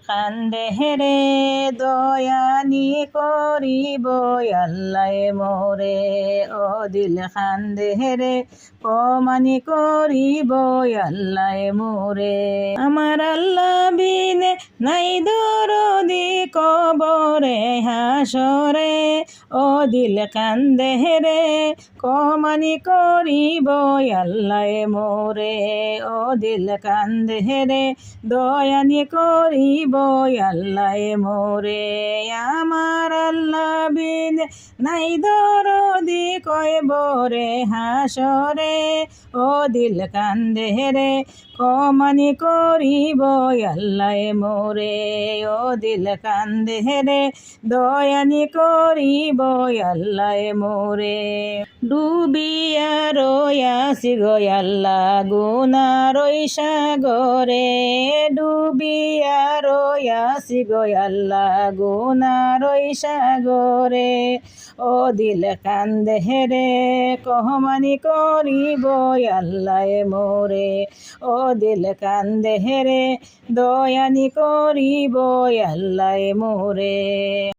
কান্দে হেরে দয়ানি করিব আল্লাহ মোরে, ও দিল কান্দে হেরে কমানি করিব আল্লাহ মোরে। আমার আল্লাহ বিনে নাই দরদি কবরে হাসরে, ও দিল কান্দে হেরে কমানি করিব আল্লাহ মোরে, ও দিল কান্দে হেরে দয়ানি করিব আল্লাহ মোরে। আমার আল্লাহ বিন নাই দরদি কয়বরে হাসরে, ও দিল কান্দে হেরে কমানি করিব আল্লাহ মোরে, ও দিল কান্দে হেরে দয়ানি করিব আল্লাহ মোরে। ডুবিয়া রয়াসি গো আল্লাহ গুনার সাগরে, ডুবিয়া রয়াসি গো আল্লাহ গুনার সাগরে, ও দিল কান্দে হেরে কহমানি করিব আল্লাহ মোরে, ও দিল কান্দে হেরে দয়ানি করিব আল্লাহ মোরে।